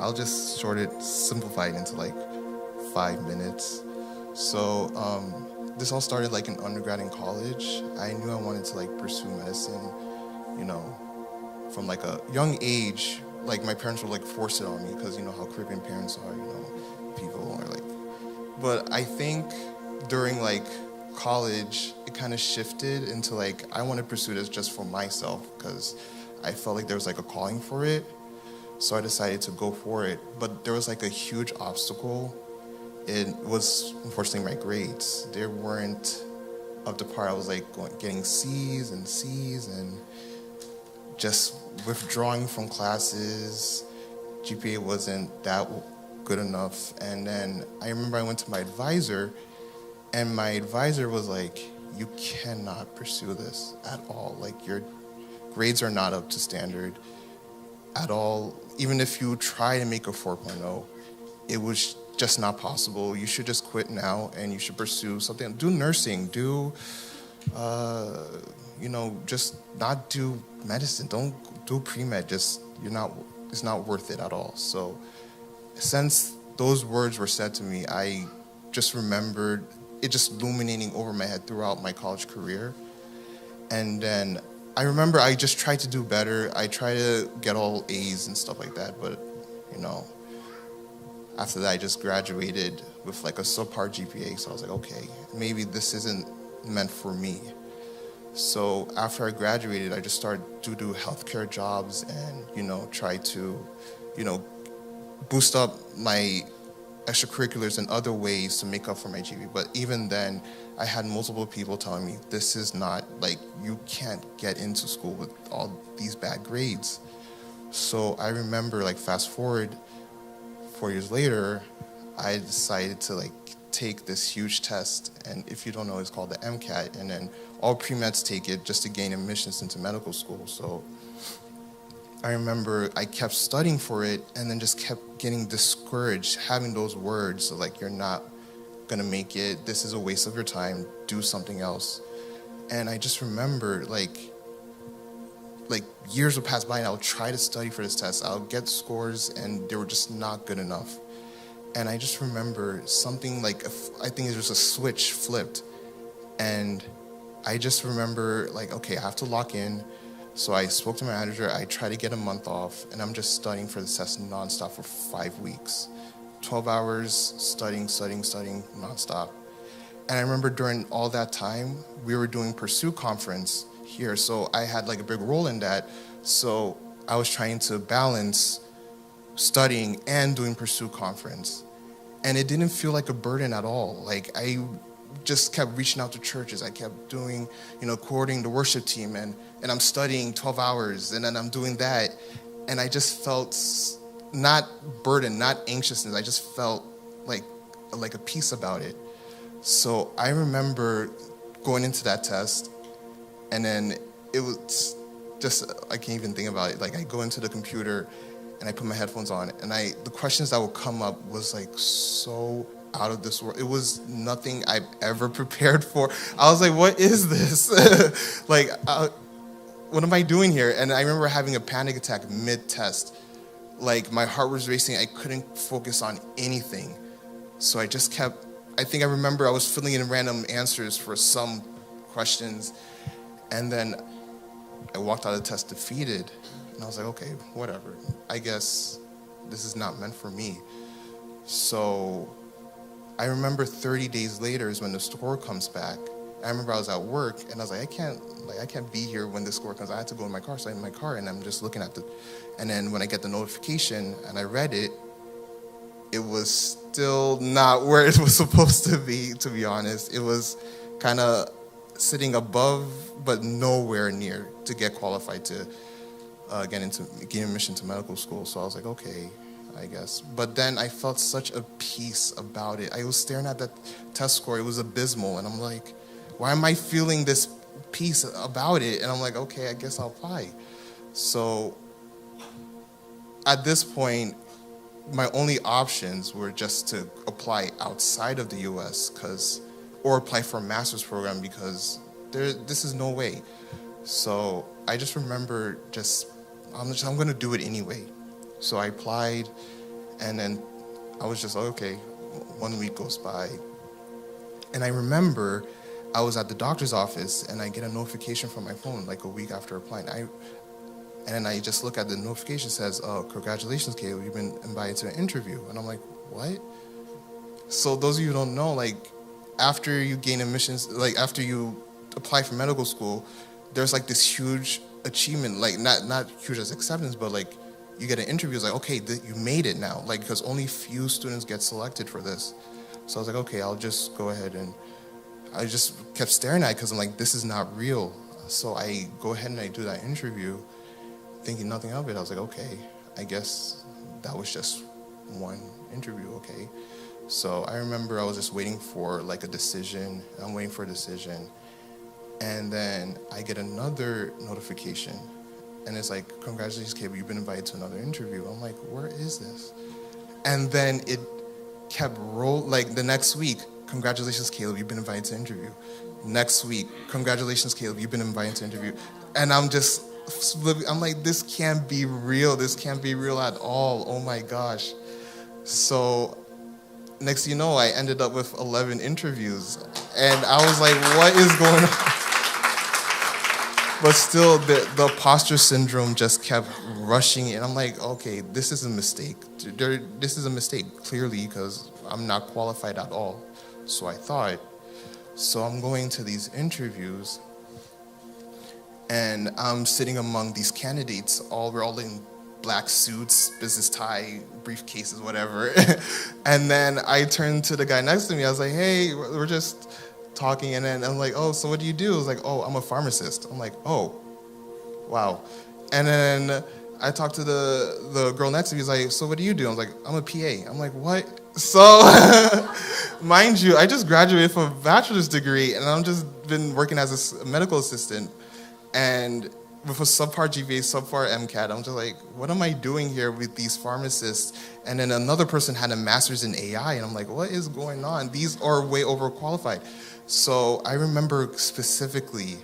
I'll just simplify it into like 5 minutes. So this all started like in undergrad and college. I knew I wanted to like pursue medicine, you know, from like a young age. Like my parents would like force it on me because you know how Caribbean parents are, you know, people are like. But I think during like college, it kind of shifted into like I want to pursue this just for myself because I felt like there was like a calling for it. So I decided to go for it. But there was like a huge obstacle. It was unfortunately my grades. They weren't up to par. I was like getting C's and just withdrawing from classes. GPA wasn't that good enough. And then I remember I went to my advisor, and my advisor was like, you cannot pursue this at all. Like, your grades are not up to standard at all. Even if you try to make a 4.0, it was just not possible. You should just quit now, and you should pursue something. Do nursing. Do, just not do medicine. Don't do pre-med. It's not worth it at all. So since those words were said to me, I just remembered it just illuminating over my head throughout my college career. And then I remember I just tried to do better. I tried to get all A's and stuff like that. But, after that, I just graduated with like a subpar GPA. So I was like, okay, maybe this isn't meant for me. So after I graduated, I just started to do healthcare jobs and, try to, boost up my extracurriculars in other ways to make up for my GPA. But even then, I had multiple people telling me, this is not, like, you can't get into school with all these bad grades. So I remember, like, fast forward 4 years later, I decided to, like, take this huge test. And if you don't know, it's called the MCAT. And then all pre-meds take it just to gain admissions into medical school. So I remember I kept studying for it and then just kept getting discouraged, having those words like, you're not going to make it. This is a waste of your time. Do something else. And I just remember, like years would pass by and I would try to study for this test. I'll get scores and they were just not good enough. And I just remember something like, I think it was a switch flipped. And I just remember like, okay, I have to lock in. So I spoke to my manager. I tried to get a month off, and I'm just studying for the test nonstop for 5 weeks. 12 hours studying nonstop. And I remember during all that time, we were doing Pursue Conference here. So I had like a big role in that. So I was trying to balance studying and doing Pursue Conference. And it didn't feel like a burden at all. Like I just kept reaching out to churches. I kept doing, coordinating the worship team and I'm studying 12 hours and then I'm doing that. And I just felt not burdened, not anxiousness. I just felt like a peace about it. So I remember going into that test and then it was just, I can't even think about it. Like I go into the computer and I put my headphones on and the questions that would come up was like so out of this world. It was nothing I've ever prepared for. I was like, what is this? What am I doing here? And I remember having a panic attack mid-test. Like my heart was racing. I couldn't focus on anything. So I just kept, I remember I was filling in random answers for some questions. And then I walked out of the test defeated. And I was like, okay, whatever. I guess this is not meant for me. So I remember 30 days later is when the score comes back. I remember I was at work and I was like, I can't be here when the score comes. I had to go in my car. So I'm in my car and I'm just looking at and then when I get the notification and I read it, it was still not where it was supposed to be honest. It was kind of sitting above, but nowhere near to get qualified to gain admission to medical school. So I was like, okay, I guess. But then I felt such a peace about it. I was staring at that test score. It was abysmal. And I'm like, why am I feeling this peace about it? And I'm like, okay, I guess I'll apply. So at this point, my only options were just to apply outside of the U.S. or apply for a master's program because this is no way. So I just remember I'm going to do it anyway. So I applied And then I was just, okay, 1 week goes by. And I remember I was at the doctor's office and I get a notification from my phone like a week after applying. And I just look at the notification, says, oh, congratulations, Caleb, you've been invited to an interview. And I'm like, what? So those of you who don't know, like, after you gain admissions, like after you apply for medical school, there's like this huge achievement, like not huge as acceptance, but like you get an interview, it's like, okay, you made it now, like, because only few students get selected for this. So I was like, okay, I'll just go ahead, and I just kept staring at it because I'm like, this is not real. So I go ahead and I do that interview, thinking nothing of it. I was like, okay, I guess that was just one interview, okay. So I remember I was just waiting for like a decision. I'm waiting for a decision. And then I get another notification. And it's like, congratulations, Caleb, you've been invited to another interview. I'm like, where is this? And then it kept like the next week, congratulations, Caleb, you've been invited to interview. Next week, congratulations, Caleb, you've been invited to interview. And I'm like, this can't be real. This can't be real at all. Oh my gosh. So next thing you know, I ended up with 11 interviews. And I was like, what is going on? But still, the imposter syndrome just kept rushing in. I'm like, okay, this is a mistake. This is a mistake, clearly, because I'm not qualified at all. So I thought. So I'm going to these interviews, and I'm sitting among these candidates. We're all in black suits, business tie, briefcases, whatever. And then I turned to the guy next to me. I was like, hey, we're just talking. And then I'm like, oh, so what do you do? I was like, oh, I'm a pharmacist. I'm like, oh, wow. And then I talked to the girl next to me. He's like, so what do you do? I was like, I'm a PA. I'm like, what? So, mind you, I just graduated from a bachelor's degree, and I've just been working as a medical assistant. And with a subpar GPA, subpar MCAT, I'm just like, what am I doing here with these pharmacists? And then another person had a master's in AI, and I'm like, what is going on? These are way overqualified. So I remember specifically,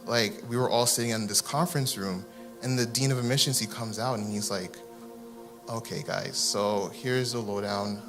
like, we were all sitting in this conference room, and the dean of admissions, he comes out, and he's like, okay, guys, so here's the lowdown.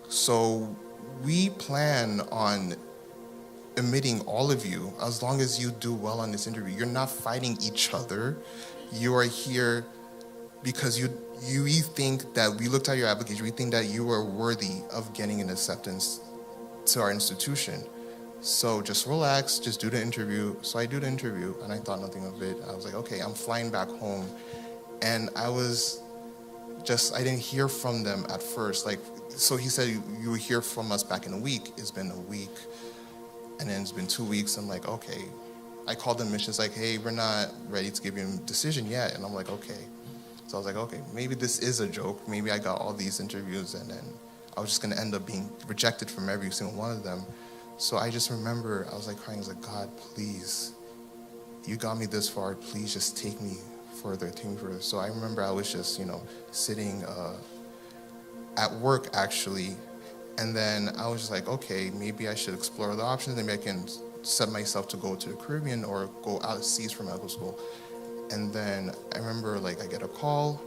So we plan on admitting all of you as long as you do well on this interview. You're not fighting each other. You are here because you think that we looked at your application, we think that you are worthy of getting an acceptance to our institution. So just relax, just do the interview. So I do the interview, and I thought nothing of it. I was like, okay, I'm flying back home. And I didn't hear from them at first. Like, so he said, you will hear from us back in a week. It's been a week. And then it's been 2 weeks. I'm like, okay. I called them admissions like, hey, we're not ready to give you a decision yet. And I'm like, okay. So I was like, okay, maybe this is a joke. Maybe I got all these interviews, and then I was just going to end up being rejected from every single one of them. So I just remember, I was like crying. I was like, God, please, you got me this far. Please just take me further. So I remember I was just, sitting at work, actually. And then I was just like, okay, maybe I should explore the options. Maybe I can set myself to go to the Caribbean or go out of seas for medical school. And then I remember, like, I get a call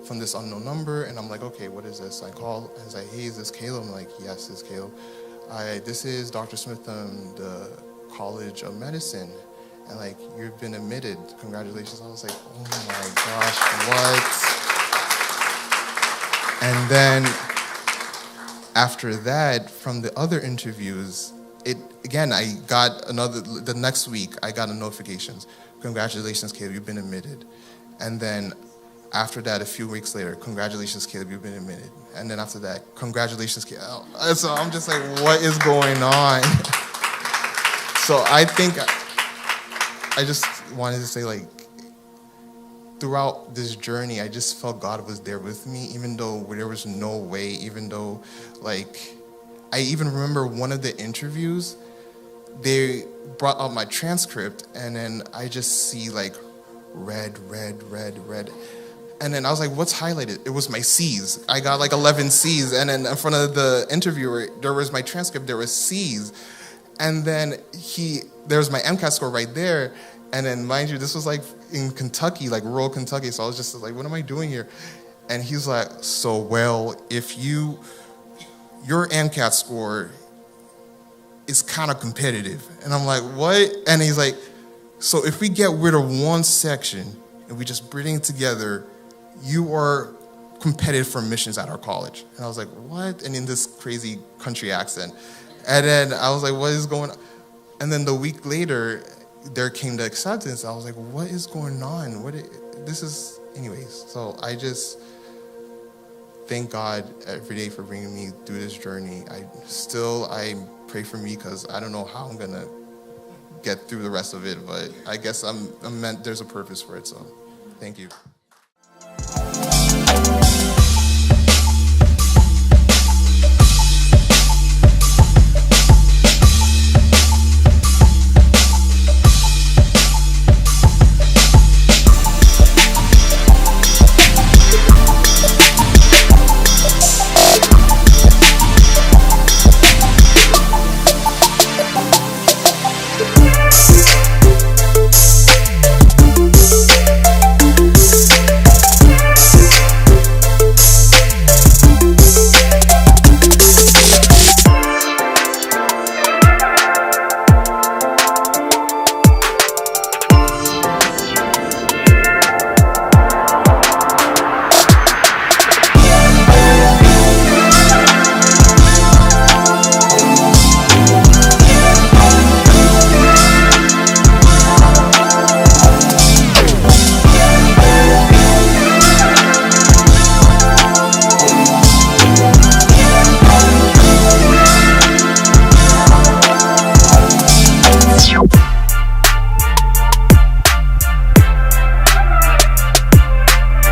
from this unknown number, and I'm like, okay, what is this? I call, and he's like, hey, is this Caleb? I'm like, yes, it's Caleb. This is Dr. Smith from the College of Medicine. And, like, you've been admitted. Congratulations. I was like, oh, my gosh, what? And then after that, from the other interviews, I got the next week, I got a notifications. Congratulations, Caleb, you've been admitted. And then after that, a few weeks later, congratulations, Caleb, you've been admitted. And then after that, congratulations, Caleb. So I'm just like, what is going on? So I think I just wanted to say, like, throughout this journey, I just felt God was there with me, even though there was no way, even though, like, I even remember one of the interviews, they brought out my transcript, and then I just see, like, red. And then I was like, what's highlighted? It was my C's. I got, like, 11 C's, and then in front of the interviewer, there was my transcript, there was C's. And then there was my MCAT score right there. And then, mind you, this was like in Kentucky, like rural Kentucky. So I was just like, what am I doing here? And he's like, so, well, if your MCAT score is kind of competitive. And I'm like, what? And he's like, so if we get rid of one section and we just bring it together, you are competitive for admissions at our college. And I was like, what? And in this crazy country accent. And then I was like, what is going on? And then the week later, there came the acceptance. I was like, what is going on? Anyways. So I just thank God every day for bringing me through this journey. I pray for me because I don't know how I'm going to get through the rest of it, but I guess I'm meant, there's a purpose for it. So thank you.